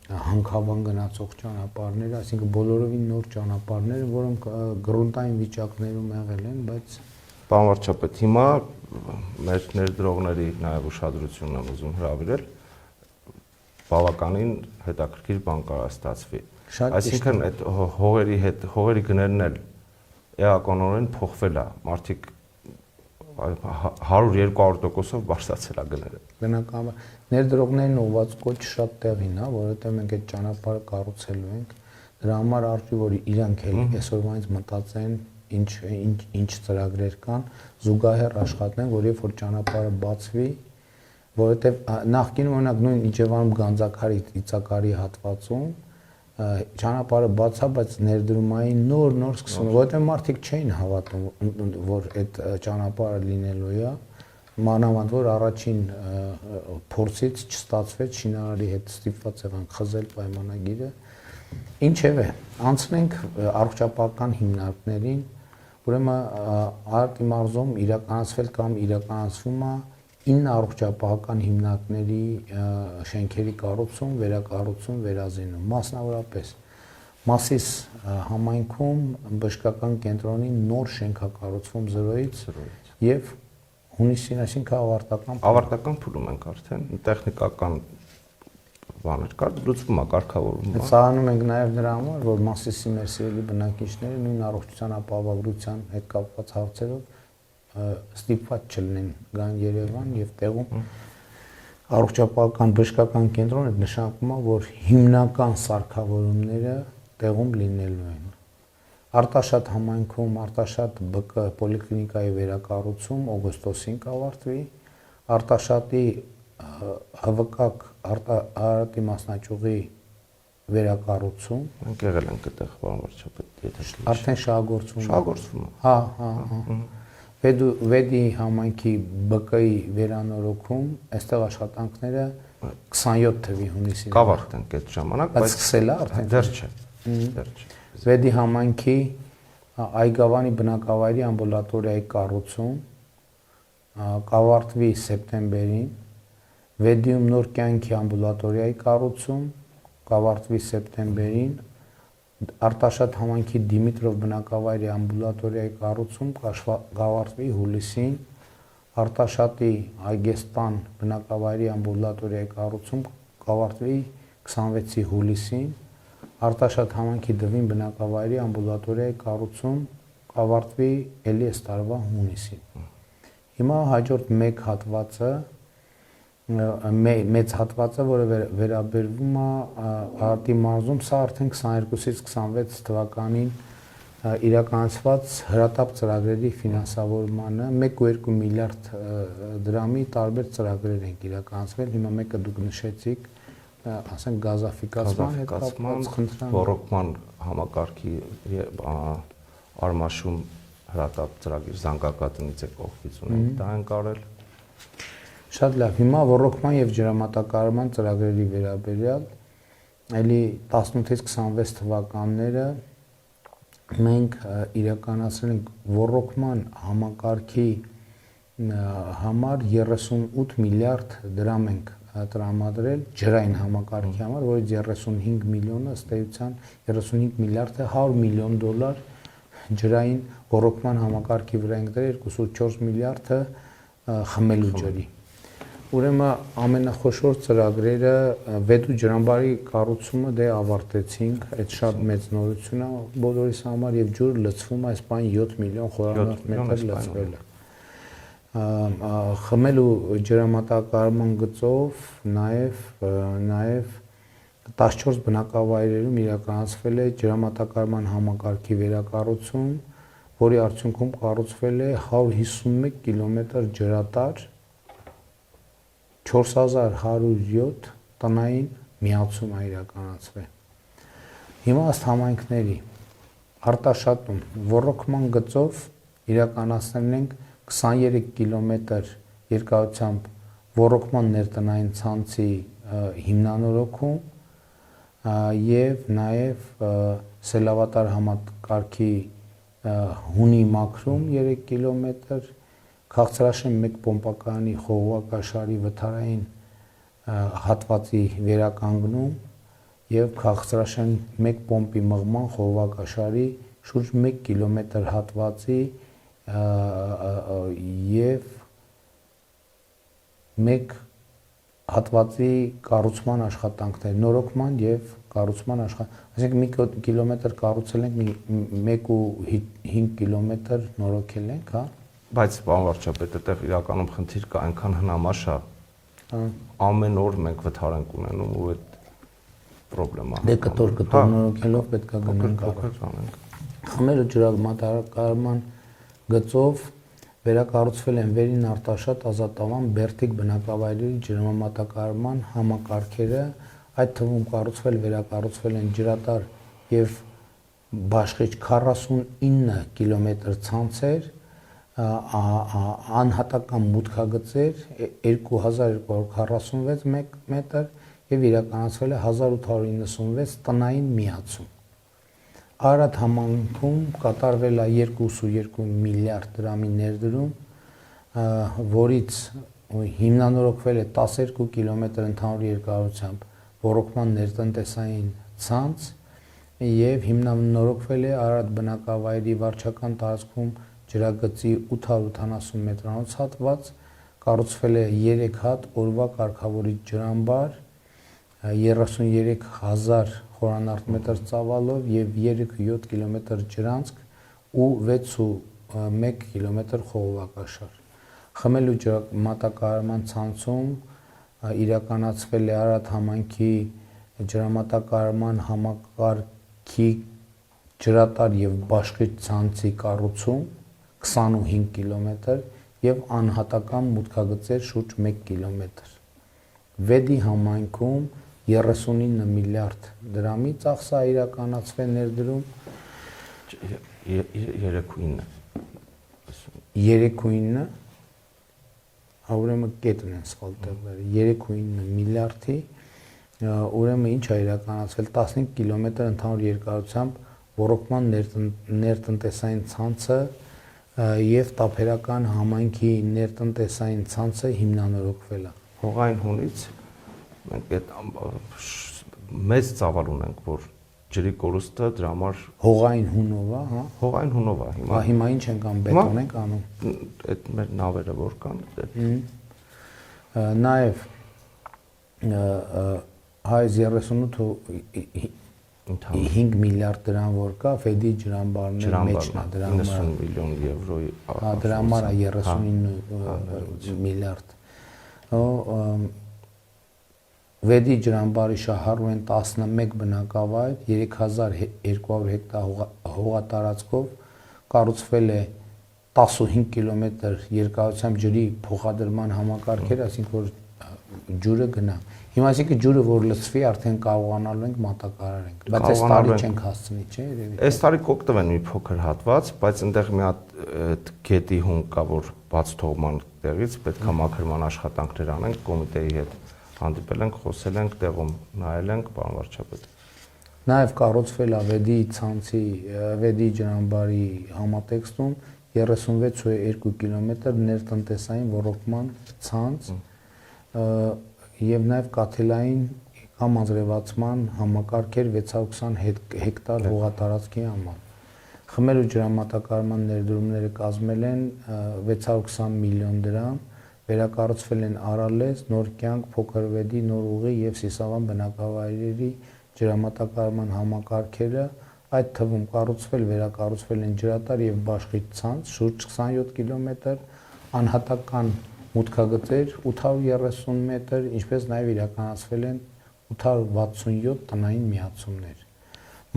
Հանքավան գնացող ճանապարհները, այսինքն բոլորովին նոր ճանապարհներ, որոնք գրունտային վիճակներում եղել են, բայց պարոն վարչապետ, հիմա մեր ներդրողների նաև ուշադրությունն եմ ուզում հրավիրել, բավականին հետաքրքիր բան կարող ստացվի։ Այսինքն այդ հողերի գներն էլ էականորեն փոխվել է, մարդիկ 100-200%-ով բարձրացել է գները։ Բնականաբար ներդրողներին ուղղված կոչ շատ տեղին է, որովհետև մենք այդ ճանապարհը կառուցելու ենք։ Դրա համար արժի որ իրանք էլ այսօրվանից մտածեն ինչ ծրագրեր կան, զուգահեռ աշխատեն, որ երբ որ ճանապարհը բացվի, որովհետև նախկինում օրինակ նույն Իջևանում Գանձակարի Իցակարի հատվածում ճանապարհը բացա, բայց ներդրումային նոր սկսում, որովհետև մարդիկ չէին հավատում, որ այդ ճանապարհը լինելու է, մանավանդ որ առաջին փորձից չստացվեց, շինարարի հետ ստիպված եղան խզել պայմանագիրը։ Ինչևէ, անցնենք առողջապահական հիմնարկներին, ուրեմն Արարատի մարզում իրականացվել կամ իրականացվում է 9 առողջապահական հիմնարկների շենքերի կառուցում, վերակառուցում, վերազինում, մասնավորապես Մասիս համայնքում բժշկական կենտրոնի նոր շենք է կառուցվում 0-ից եւ հունիսին, այսինքն ավարտական փուլում ենք արդեն, տեխնիկական բաներ կար, լուծվում է, կարգավորվում է։ Սահանում ենք նաեւ նրա համար, որ Մասիսի մեր սիրելի բնակիչները նույն առողջության ապահովագրության հետ կապված հարցերով ստիպված չլինեն գան Երևան եւ տեղում առողջապահական բժշկական կենտրոնը նշանակում է, որ հիմնական սարքավորումները տեղում լինելու են։ Արտաշատ համայնքում Արտաշատ ԲԿ պոլիկլինիկայի վերակառուցում օգոստոսին կավարտվի, Արտաշատի ՀՎԿ Արարատի մասնաճյուղի վերակառուցում։ Մենք եղել ենք այդտեղ, պարոն վարչապետ, եթե արդեն շահագործվում է։ Հա։ Վեդի համայնքի ԲԿ-ի վերանորոգում, այստեղ աշխատանքները 27 թվականի հունիսին կավարտենք այդ ժամանակ, բայց սկսել է արդեն դեռ չէ։ Վեդի համայնքի Այգավանի բնակավայրի ամբուլատորիայի կառուցում կավարտվի սեպտեմբերին, Վեդիում նոր կյանքի ամբուլատորիայի կառուցում կավարտվի սեպտեմբերին, Արտաշատ համայնքի Դիմիտրով բնակավայրի ամբուլատորիայի կառուցում կավարտվի հուլիսին, Արտաշատի Այգեստան բնակավայրի ամբուլատորիայի կառուցում կավարտվի 26-ի հուլիսին, Արտաշատ համայնքի Դվին բնակավայրի ամբուլատորիայի կառուցում կավարտվի էլի այս տարվա հունիսին։ Հիմա հաջորդ մեծ հատվածը, որը վերաբերվում է Արարատի մարզում, սա արդեն 22-ից 26 թվականին իրականացված հրատապ ծրագրերի ֆինանսավորմանը 1.2 միլիարդ դրամի տարբեր ծրագրեր են իրականացվել։ Հիմա մեկը դուք նշեցիք, ասենք գազաֆիկացման, ռոռոկման համակարգի արմաշում հրատապ ծրագիր զանգակատնից է կողքից ունենք, դա են կարել։ Շատ լավ, հիմա ռոռոկման եւ ջրամատակարարման ծրագրերի վերաբերյալ ելի 18-ից 26 թվականները մենք իրականացրել ենք ռոռոկման համակարգի համար 38 միլիարդ դրամ ենք տրամադրել ջրային համակարգի համար, որից 35 միլիոնը ըստ էության 35 միլիարդը 100 միլիոն դոլար ջրային ռոռոկման համակարգի վրա ենք դրել, 2.4 միլիարդը խմելու ջրի։ Ուրեմն ամենախոշոր ծրագրերը Վեդու ջրամբարի կառուցումը դե ավարտեցինք, այդ շատ մեծ նորություն է բոլորիս համար եւ ջուրը լցվում է, այս բան 7 միլիոն խորանարդ լցվել է։ Խմելու ջրամատակարարման գծով նաեւ 14 բնակավայրերում իրականացվել է ջրամատակարարման համակարգի վերակառուցում, որի արդյունքում կառուցվել է 151 կիլոմետր ջրատար, 4107 տնային միացում է իրականացվել։ Հիմա ըստ համայնքների Արտաշատում ռոռոկման գծով իրականացնել ենք 23 կիլոմետր երկարությամբ ռոռոկման ներտնային ցանցի հիմնանորոգում եւ նաեւ սելավատար համակարգի հունի մաքրում 3 կիլոմետր, Քաղցրաշեն 1 պոմպակայանի խողովակաշարի վթարային հատվածի վերականգնում եւ Քաղցրաշեն 1 պոմպի մղման խողովակաշարի շուրջ 1 կիլոմետր հատվածի եւ 1 հատվածի կառուցման աշխատանքներ, նորոգման եւ կառուցման այսինքն 1 կիլոմետր կառուցել ենք, 1.5 կիլոմետր նորոգել ենք, հա։ Բայց պարոն վարչապետ, այդտեղ իրականում խնդիր կա, այնքան հնամաշ է։ Ամեն օր մենք վթար ենք ունենում ու այդ խնդրեմա։ Դե կտոր նորոգելով պետք է գնանք անենք։ Խմելու ջրամատակարարման գծով վերակառուցվել են Վերին Արտաշատ Ազատավան Բերտիկ բնակավայրերի ջրամատակարարման համակարգերը, այդ թվում վերակառուցվել են ջրատար եւ բաշխիչ 49 կիլոմետր ցանցեր, անհատական մուտքագծեր 2246 մետր եւ իրականացվել է 1896 տնային միացում։ Արարատ համայնքում կատարվել է 2.2 միլիարդ դրամի ներդրում, որից հիմնանորոգվել է 12 կիլոմետր ընդհանուր երկարությամբ ռոռոկման ներտնտեսային ցանց եւ հիմնանորոգվել է Արարատ բնակավայրի վարչական տարածքում ջրագծի 880 մետրանոց հատված, կառուցվել է 3 հատ օրվա կարգավորիչ ջրամբար 33000 խորանարդ ծավալով եւ 3.7 կիլոմետր ջրանցք ու 6.1 կիլոմետր խողովակաշար։ Խմելու ջրամատակարարման ցանցում իրականացվել է Արարատ համայնքի ջրամատակարարման համակարգի ջրատար եւ բաշխիչ ցանցի կառուցում 25 կիլոմետր եւ անհատական մուտքագծեր շուրջ 1 կիլոմետր։ Վեդի համայնքում 39 միլիարդ դրամի ծախսա իրականացվել ներդրում 3.9 ուրեմն կետն են սխալ տեղերը 3.9 միլիարդի ուրեմն ինչ է իրականացվել 15 կիլոմետր ընդհանուր երկարությամբ ռոռոկման ներտնտեսային ցանցը եւ Տափերական համայնքի ներտնտեսային ցանցը հիմնանորոգվել է։ Հողային հունից մենք այդ մեծ ծավալ ունենք, որ ջրի կորուստը դրա համար հողային հունով է, հա։ Հողային հունով է հիմա ինչ ենք անում, բետոն ենք անում։ Այդ մեր նավերը որ կան, նաեւ հայ 38.5 միլիարդ դրամ որ կա, Ֆեդի ջրամբարների մեջն է, դրա 90 միլիոն եվրոյի դրա համար 39 միլիարդ։ Վեդի ջրամբարի շահառու են 11 բնակավայր, 3200 հեկտար հողատարածքով, կառուցվել է 15 կիլոմետր երկարությամբ ջրի փոխադրման համակարգեր, այսինքն որ ջուրը գնա։ Հիմա այսինքն ջուրը որ լցվի, արդեն կարողանալու ենք մատակարարենք, բայց այս տարի չենք հասցնի, չէ՞ երևի։ Այս տարի կօգտվեն մի փոքր հատված, բայց այնտեղ մի հատ գետի հուն կա, որ բաց թողման տեղից պետք է մաքրման աշխատանքներ անենք կոմիտեի հետ։ Հանդիպել ենք, խոսել ենք, տեղում նայել ենք, պարոն վարչապետ։ Նաև կառուցվել է Վեդի ջրամբարի համատեքստում 36.2 կիլոմետր ներտնտեսային ռոռոկման ցանց եւ նաև կաթիլային կամ անձրևացման համակարգեր 620 հեկտար հողատարածքի համար։ Խմելու ջրամատակարարման ներդրումները կազմել են 620 միլիոն դրամ, վերակառուցվել են Արալես, Նոր կյանք, Փոքր Վեդի, Նոր ուղի եւ Սիսավան բնակավայրերի ջրամատակարարման համակարգերը, այդ թվում կառուցվել, վերակառուցվել են ջրատար եւ բաշխիչ ցանց շուրջ 27 կիլոմետր, անհատական մուտքագծեր 830 մետր, ինչպես նաև իրականացվել են 867 տնային միացումներ։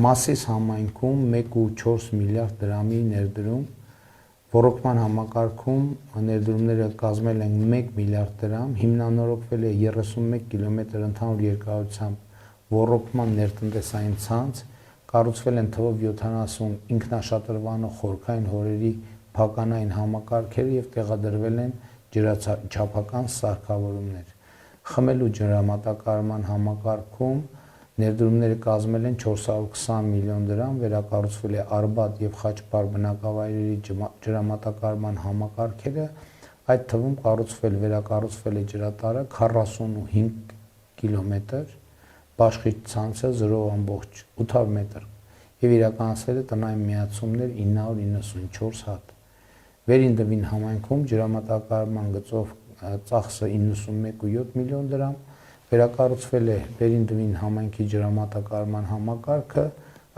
Մասիս համայնքում 1.4 միլիարդ դրամի ներդրում, ռոռոկման համակարգում ներդրումները կազմել են 1 միլիարդ դրամ, հիմնանորոգվել է 31 կիլոմետր ընդհանուր երկարությամբ ռոռոկման ներտնտեսային ցանց, կառուցվել են թվով 70 ինքնաշատրվանող խորքային հորերի փականային համակարգեր եւ տեղադրվել են ջրաչափական սարքավորումներ։ Խմելու ջրամատակարարման համակարգում ներդրումները կազմել են 420 միլիոն դրամ, վերակառուցվել է Արբադ եւ Խաչբար բնակավայրերի ջրամատակարարման համակարգերը, այդ թվում կառուցվել, վերակառուցվել է ջրատարը 45 կիլոմետր, բաշխիչ ցանցը 0.8 մետր եւ իրականացվել է տնային միացումներ 994 հատ։ Վերին համայնքում ջրամատակարարման գծով ծախսը 91.7 միլիոն դրամ, վերակառուցվել է Վերին համայնքի ջրամատակարարման համակարգը,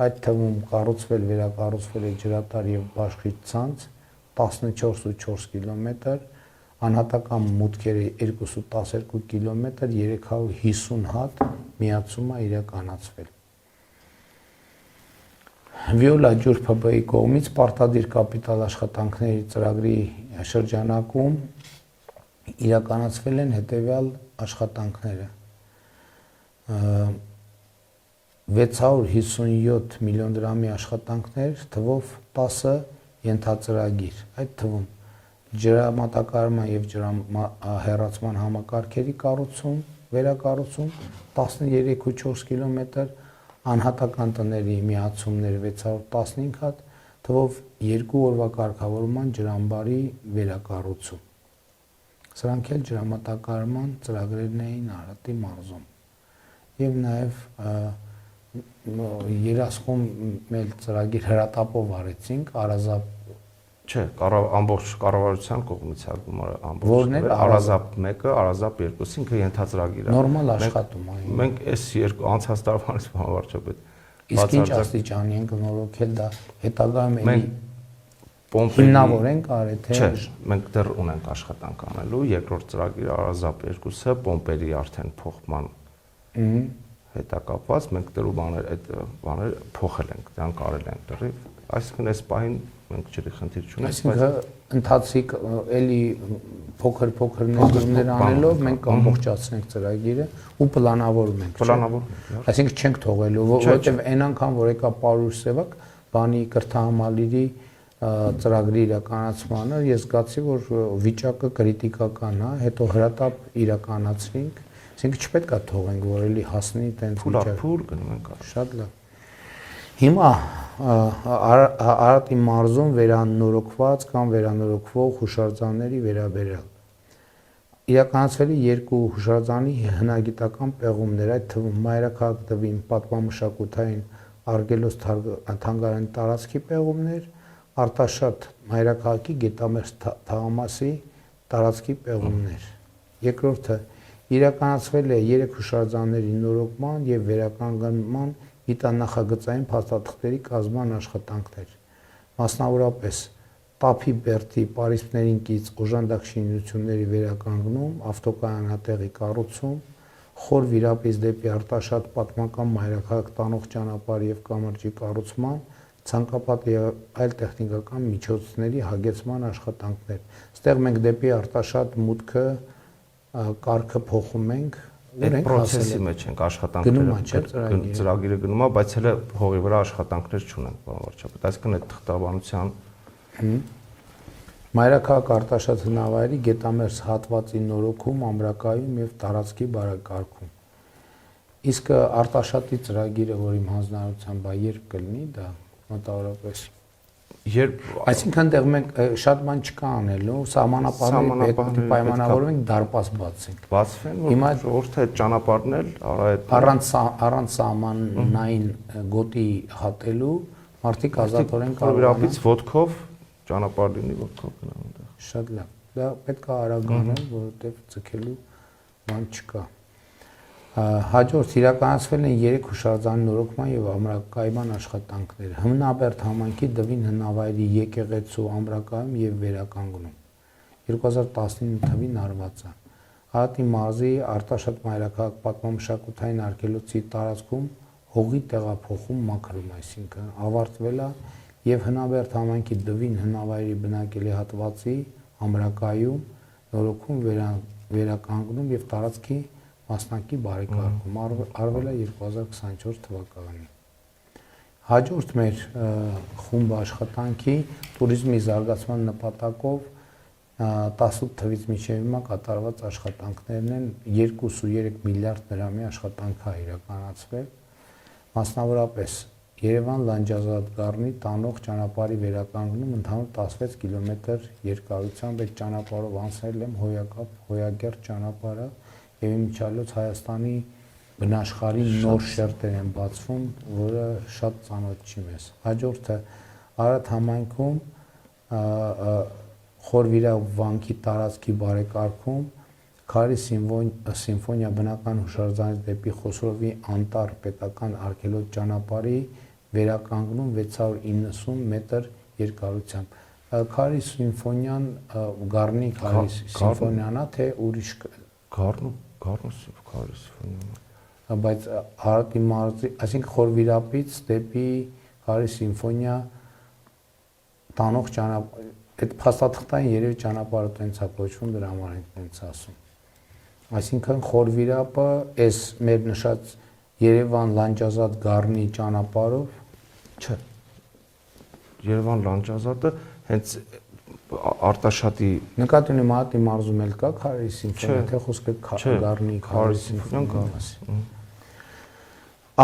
այդ թվում կառուցվել, վերակառուցվել է ջրատար եւ բաշխիչ ցանց 14.4 կիլոմետր, անհատական մուտքերը 212 կիլոմետր, 350 հատ միացում է իրականացվել։ Վիոլա ջուր ՓԲ-ի կողմից պարտադիր կապիտալ աշխատանքների ծրագրի շրջանակում իրականացվել են հետևյալ աշխատանքները 657 միլիոն դրամի աշխատանքներ, թվով 10 ենթածրագիր, այդ թվում ջրամատակարարման եւ ջրահեռացման համակարգերի կառուցում, վերակառուցում 13.4 կիլոմետր, անհատական տների միացումներ 615 հատ, թվով 2 օրվա կարգավորման ջրամբարի վերակառուցում։ Սրանք էլ ջրամատակարարման ծրագրերն էին Արարատի մարզում։ Եվ նաև երասխում մեր ծրագիր հրատապով արեցինք Արազապ Չէ, ամբողջ կառավարության կողմից է ամբողջ։ Որն էր Արազապ 1-ը, Արազապ 2-ը, ինքը ենթածրագիր է։ Նորմալ աշխատում է։ Մենք այս երկու անցած տարվանից վարչապետ։ Իսկ ինչ աստիճանի ենք նորոգել դա հետագայում էլի պոմպերի հիմնավորենք արել թե Չէ, մենք դեռ ունենք աշխատանք անելու, երկրորդ ծրագիրը Արազապ 2-ը պոմպերի արդեն փոխման հետ է կապված, մենք դեռ այդ բաներ փոխել ենք, դրանք արել ենք դեռ։ Այսինքն այս պահին մենք ջրի խնդիր չունենք, այսինքն ընթացիկ էլի փոքր ներդրումներ անելով մենք ամբողջացնենք ծրագիրը ու պլանավորում ենք։ Այսինքն չենք թողելու, որովհետև այն անգամ որ եկա Պարուր Սևակ, բանի կրթահամալիրի ծրագրի իրականացմանը ես զգացի որ վիճակը կրիտիկական է, հետո հրատապ իրականացրինք, այսինքն չպետք է թողենք որ էլի հասնի տենց վիճակ։ Փուլ գնում ենք։ Շատ լավ։ Հիմա Արարատի մարզում վերանորոգված կամ վերանորոգվող հուշարձանների վերաբերյալ իրականացվել է երկու հուշարձանի հնագիտական պեղումներ, այդ թվում Մայրաքաղաք տվին պատմամշակութային Արգելոց թանգարանի տարածքի պեղումներ, Արտաշատ Մայրաքաղաքի Գետամերձ թաղամասի տարածքի պեղումներ։ Երկրորդը իրականացվել է 3 հուշարձանների նորոգման եւ վերականգնման գիտանախագծային փաստաթղթերի կազմման աշխատանքներ, մասնավորապես Տափի Բերդի Պարիսպներին կից օժանդակ շինությունների վերականգնում, ավտոկայանատեղի կառուցում, Խոր Վիրապից դեպի Արտաշատ պատմական Մայրաքաղաք տանող ճանապարհի եւ կամրջի կառուցման, ցանկապատ եւ այլ տեխնիկական միջոցների հագեցման աշխատանքներ։ Այստեղ մենք դեպի Արտաշատ մուտքը կարգը փոխում ենք, Այդ process-ի մեջ ենք աշխատանքները ծրագիրը գնում է, բայց հələ հողի վրա աշխատանքներ չունենք, պարոն վարչապետ։ Այսինքն այդ թղթաբանության Մայրաքաղաք Արտաշատ հնավայրի Գետամերձ հատվածի նորոգում, ամրակայում եւ տարածքի բարեկարգում։ Իսկ Արտաշատի ծրագիրը, որ իմ հանձնարարությամբ է, երբ կլինի դա մոտավորապես Այսինքն այնտեղ մենք շատ բան չկա անելու, սահմանապահների պայմանավորում ենք դարպաս բացենք։ Բացվեն, որ ժողովուրդը այդ ճանապարհն էլ առանց սահմանային գոտի հատելու մարդիկ ազատորեն կարողանան ոտքով ճանապարհ լինի, ոտքով գնան այնտեղ։ Շատ լավ։ Դա պետք է արագ անել, որովհետև ցկելու բան չկա։ Հաջորդ իրականացվել են 3 հուշարձանի նորոգման եւ ամրակայման աշխատանքներ։ Հմնաբերդ համայնքի Դվին հնավայրի եկեղեցու ամրակայում եւ վերականգնում 2019 թվին արված է։ Արարատի մարզի Արտաշատ Մայրաքաղաք պատմամշակութային արգելոցի տարածքում հողի տեղափոխում մաքրում, այսինքն ավարտվել է եւ Հնաբերդ համայնքի Դվին հնավայրի բնակելի հատվածի ամրակայում նորոգում վերականգնում եւ տարածքի մասնակի բարեկարգում արվել է 2024 թվականին։ Հաջորդ մեր խումբ աշխատանքի туриզմի զարգացման նպատակով 18 թվից մինչև հիմա կատարված աշխատանքներն են 2.3 միլիարդ դրամի աշխատանք է իրականացվել։ Մասնավորապես Երևան Լանջազարդգառնի տանող ճանապարհի վերականգնում ընդհանուր 16 կիլոմետր երկարությամբ այդ ճանապարհով անցնել եմ Հոյակապ, Հոյագերտ ճանապարհը եւ իմիջիալոց Հայաստանի բնաշխարհի նոր շերտեր են բացվում, որը շատ ծանոթ չի մեզ։ Հաջորդը Արարատ համայնքում Խորվիրա վանքի տարածքի բարեկարգում Քարի սիմֆոնիա բնական հուշարձանից դեպի Խոսորովի Անտառ պետական արգելոց ճանապարհի վերականգնում 690 մետր երկարությամբ։ Քարի սիմֆոնիան Գառնի Քարի սիմֆոնիան է, թե ուրիշ Գառնու Քարի սիմֆոնիան։ Բայց Արարատի մարզի, այսինքն Խորվիրապից դեպի Քարի սիմֆոնիա տանող ճանապարհ, այդ փաստաթղթային երևի ճանապարհը տենց է կոչվում, դրա համար ենք տենց ասում։ Այսինքն Խորվիրապը այս մեր նշած Երևան Լանջազարդ Գառնի ճանապարհով չէ։ Երևան Լանջազարդը հենց Արտաշատի նկատի ունեմ Արարատի մարզում էլ կա Քարի սիմֆոնիա, թե խոսքը Գառնի Քարի սիմֆոնիան մասի։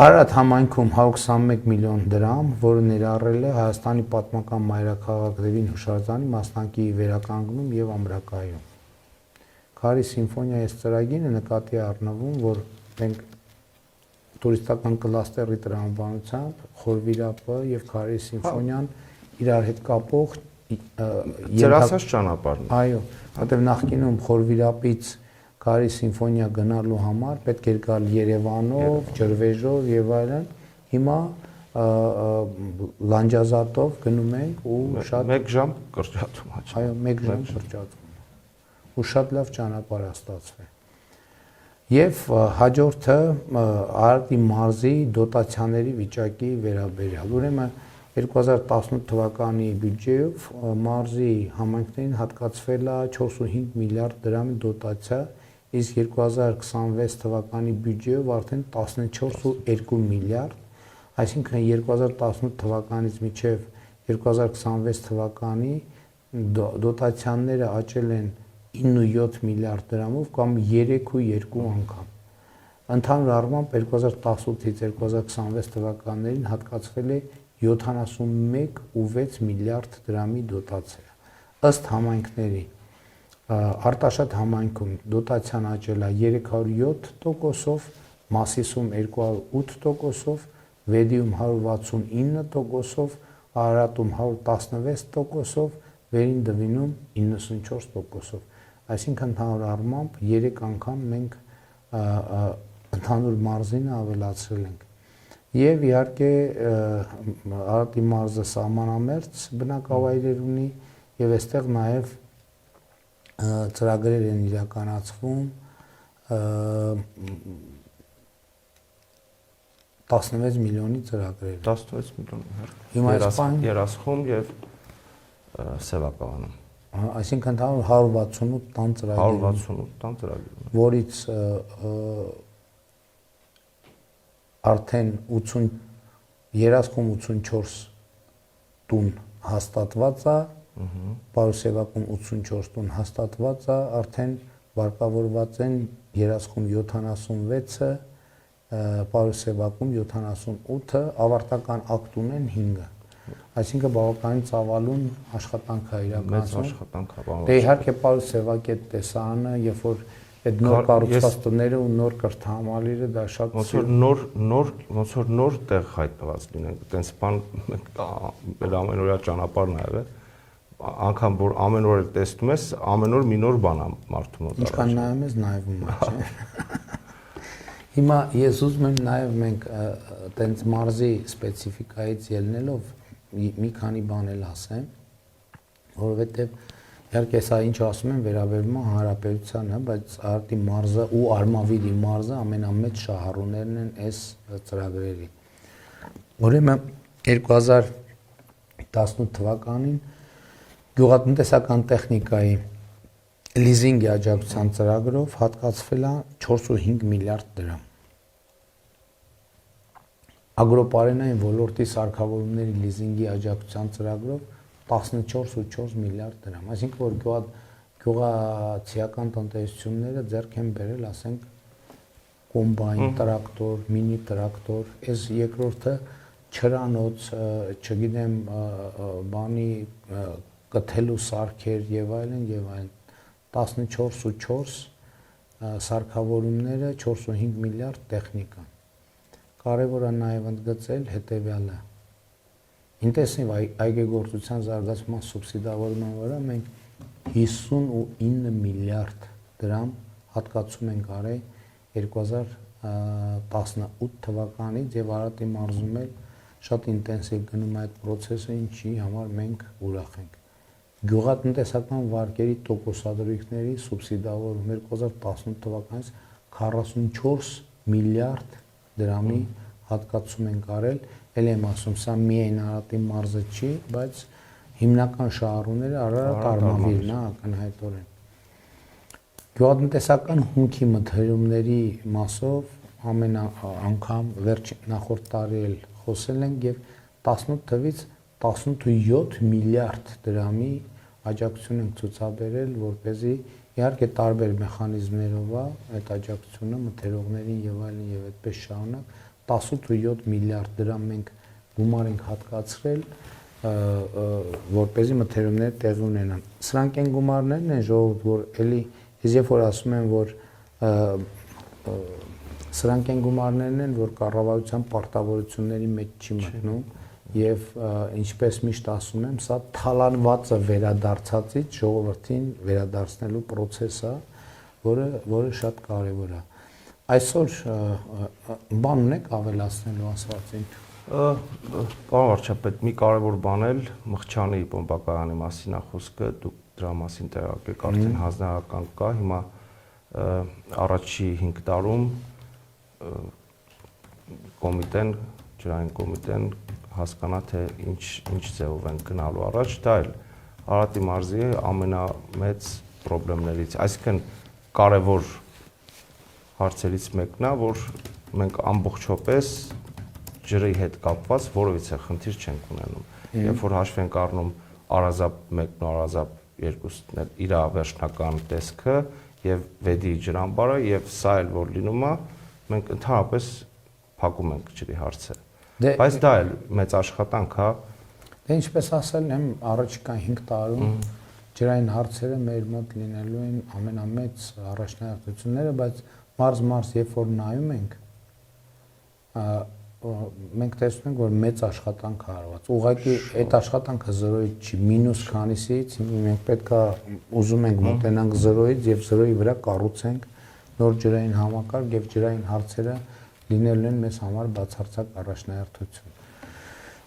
Արարատ համայնքում 121 միլիոն դրամ, որը ներառել է Հայաստանի պատմական մայրաքաղաք Դևին հուշարձանի մասնակի վերականգնում եւ ամրակայում։ Քարի սիմֆոնիայի ծրագիրը նկատի առնվում, որ մենք տուրիստական կլաստերի տրամաբանությամբ Խորվիրապը եւ Քարի սիմֆոնիան իրար հետ կապող Ձեր ասած ճանապարհն է։ Այո, որտեղ նախկինում Խորվիրապից Քարի սիմֆոնիա գնալու համար պետք էր գալ Երևանով, Ջրվեժով եւ այլն։ Հիմա լանջազատով գնում ենք ու շատ 1 ժամ կրճատում է։ Այո, 1 ժամ կրճատում։ Ու շատ լավ ճանապարհ է ստացվել։ Եվ հաջորդը Արարատի մարզի դոտացիաների վիճակի վերաբերյալ։ Ուրեմն 2018 թվականի բյուջեով մարզի համայնքներին հատկացվել է 4.5 միլիարդ դրամի դոտացիա, իսկ 2026 թվականի բյուջեով արդեն 14.2 միլիարդ, այսինքն 2018 թվականից մինչև 2026 թվականի դոտացիաները աճել են 9.7 միլիարդ դրամով կամ 3.2 անգամ։ Ընդհանուր առմամբ 2018-ից 2026 թվականներին հատկացվել է 71.6 միլիարդ դրամի դոտացիա։ Ըստ համայնքների Արտաշատ համայնքում դոտացիան աճել է 307%-ով, Մասիսում 208%-ով, Վեդիում 169%-ով, Արարատում 116%-ով, Վերին Դվինում 94%-ով։ Այսինքն ընդհանուր առմամբ 3 անգամ մենք ընդհանուր մարզինը ավելացրել ենք։ Եվ իհարկե Արարատի մարզը սահմանամերձ բնակավայրեր ունի եւ այստեղ նաեւ ծրագրեր են իրականացվում 16 միլիոնի ծրագրեր։ 16 միլիոն։ Հիմա Իսպան Երասխում եւ Սևակայանում։ Այսինքն ընդհանուր 168 տան ծրագիր։ 168 տան ծրագիր։ Որից արդեն 80 Երասխում 84 տուն հաստատված է, Պարուսևակում 84 տուն հաստատված է, արդեն վարկավորված են Երասխում 76-ը, Պարուսևակում 78-ը, ավարտական ակտ ունեն 5-ը։ Այսինքն բավականին ծավալուն աշխատանք է իրականացում։ Մեծ աշխատանք է բավական։ Դե իհարկե Պարուսևակի այդ տեսարանը, երբ որ այդ նոր կառուցված տները ու նոր կրթահամալիրը դա շատ ոնց որ նոր տեղ հայտնված լինեն, այտենց բան մեր ամենօրյա ճանապարհն է, անգամ որ ամեն օր տեսնում ես, ամեն օր մի նոր բան է մարդու մոտ։ Ինչքան նայում ես, նայվում է, չէ՞։ Հիմա ես ուզում եմ նաև մենք այտենց մարզի սպეციფიკայից ելնելով մի քանի բան էլ ասեմ, որովհետև իհարկե սա ինչ ասում եմ վերաբերում է հանրապետությանը, բայց Արարատի մարզը ու Արմավիրի մարզը ամենամեծ շահառուներն են այս ծրագրերի։ Ուրեմն 2018 թվականին գյուղատնտեսական տեխնիկայի լիզինգի աջակցության ծրագրով հատկացվել է 4.5 միլիարդ դրամ։ Ագրոպարենային ոլորտի սարքավորումների լիզինգի աջակցության ծրագրով 14.4 միլիարդ դրամ։ Այսինքն որ գյուղացիական տնտեսությունները ձեռք են բերել, ասենք, կոմբայն, տրակտոր, մինի տրակտոր, այս երկրորդը չրանոց, չգիտեմ, բանի կթելու սարքեր եւ այլն եւ այլն 14.4 սարքավորումները 4.5 միլիարդ տեխնիկա։ Կարևոր է նաև ընդգծել հետևյալը։ Ինտենսիվ այգեգործության զարգացման սուբսիդավորման վրա մենք 59 միլիարդ դրամ հատկացում ենք արել 2018 թվականից եւ Արարատի մարզում էլ շատ ինտենսիվ գնում է այդ process-ը, ինչի համար մենք ուրախ ենք։ Գյուղատնտեսական վարկերի տոկոսադրույքների սուբսիդավորում 2018 թվականից 44 միլիարդ դրամի հատկացում ենք արել, ել եմ ասում, սա միայն Արարատի մարզը չի, բայց հիմնական շահառուները Արարատ Արմավիրն է ակնհայտորեն։ Գյուղատնտեսական հումքի մթերումների մասով ամեն անգամ նախորդ տարի էլ խոսել ենք եւ 18 թվից 18.7 միլիարդ դրամի աջակցություն ենք ցուցաբերել, որպեսզի իհարկե տարբեր մեխանիզմներով է այդ աջակցությունը մթերողներին եւ այլն եւ այդպես շարունակ 18.7 միլիարդ դրամ մենք գումար ենք հատկացրել, որպեսզի մթերումները տեղի ունենան։ Սրանք այն գումարներն են, ժողովուրդ, որ էլի Ես երբ որ ասում եմ, որ սրանք են գումարներն են, որ կառավարության պարտավորությունների մեջ չի մտնում եւ ինչպես միշտ ասում եմ, սա թալանվածը վերադարձածից ժողովրդին վերադարձնելու process է, որը շատ կարեւոր է։ Այսօր բան ունեք ավելացնելու ասվածին։ Պարոն վարչապետ, մի կարևոր բան էլ Մղչյանի բոմբակայանի մասին է խոսքը, դուք դրա մասին տեղյակ եք, արդեն հանձնարարական կա, հիմա առաջի 5 տարում կոմիտեն, ջրային կոմիտեն հասկանա թե ինչ ձևով են գնալու առաջ, դա էլ Արարատի մարզի ամենամեծ խնդիրներից, այսինքն կարևոր հարցերից մեկն է, որ մենք ամբողջապես ջրի հետ կապված որևիցե խնդիր չենք ունենում։ Երբ որ հաշվի ենք առնում Արազապ 1-ն ու Արազապ 2-ն իր վերջնական տեսքը եւ Վեդի ջրամբարը եւ սա էլ որ լինում է, մենք ընդհանրապես փակում ենք ջրի հարցը։ Բայց դա էլ մեծ աշխատանք է։ Դե ինչպես ասել եմ, առաջիկա 5 տարում ջրային հարցերը մեր մոտ լինելու են ամենամեծ առաջնահերթությունները, բայց մարզ երբ որ նայում ենք, մենք տեսնում ենք, որ մեծ աշխատանք է արված։ Ուղղակի այդ աշխատանքը 0-ից չի, մինուս քանիսից մենք պետք է ուզում ենք մոտենանք 0-ից եւ 0-ի վրա կառուցենք նոր ջրային համակարգ եւ ջրային հարցերը լինելու են մեզ համար բացարձակ առաջնահերթություն։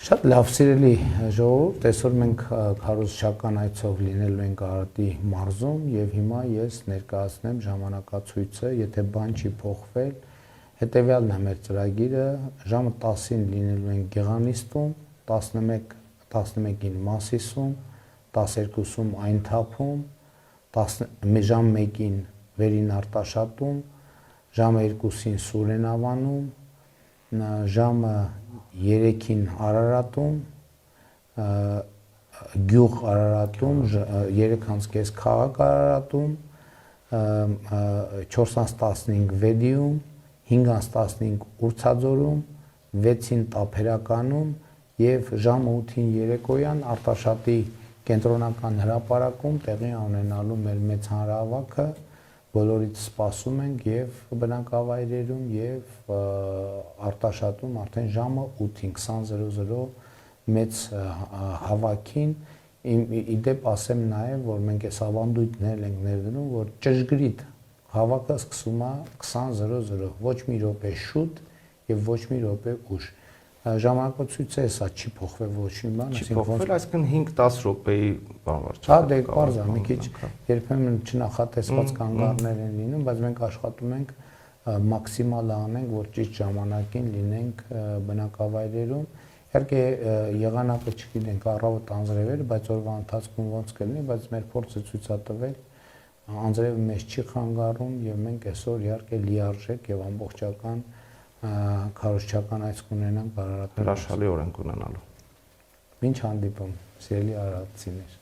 Շատ լավ սիրելի ժողովուրդ, այսօր մենք քարոզչական այցով լինելու ենք Արարատի մարզում եւ հիմա ես ներկայացնեմ ժամանակացույցը, եթե բան չի փոխվել, հետեւյալն է մեր ծրագիրը, ժամը 10-ին լինելու ենք Գեղանիստում, 11-ին Մասիսում, 12-ում Այնթափում, ժամ 1-ին Վերին Արտաշատում, ժամը 2-ին Սուրենավանում, ժամը 3-ին Արարատում, գյուղ Արարատում, 3:30 քաղաք Արարատում, 4:15 Վեդիում, 5:15 Ուրցաձորում, 6-ին Տափերականում եւ ժամը 8-ին երեկոյան Արտաշատի կենտրոնական հրապարակում տեղի ունենալու մեր մեծ հանրահավաքը, բոլորից սպասում ենք եւ բնակավայրերում եւ Արտաշատում արդեն ժամը 8-ին 20:00 մեծ հավաքին իդեպ ասեմ նաեւ որ մենք այս ավանդույթներ ենք ներդնում որ ճշգրիտ հավաքը սկսում է 20:00 ոչ մի րոպե շուտ եւ ոչ մի րոպե ուշ ժամանակացույցը հեսա չի փոխվել ոչ մի բան, այսինքն փոխվել, այսինքն 5-10 րոպեի բան վարչապետ։ Հա, դե պարզ է, մի քիչ երբեմն չնախատեսված կանգառներ են լինում, բայց մենք աշխատում ենք մաքսիմալը անենք, որ ճիշտ ժամանակին լինենք բնակավայրերում։ Իհարկե եղանակը չգիտենք առավոտ անձրևեր, բայց օրվա ընթացքում ոնց կլինի, բայց մեր փորձը ցույց է տվել անձրևը մեզ չի խանգարում եւ մենք այսօր իհարկե լիարժեք եւ ամբողջական քարոզչական այց կունենանք Արարատի։ Հրաշալի օրենք ունենալու։ Մինչ հանդիպում, սիրելի արարատցիներ։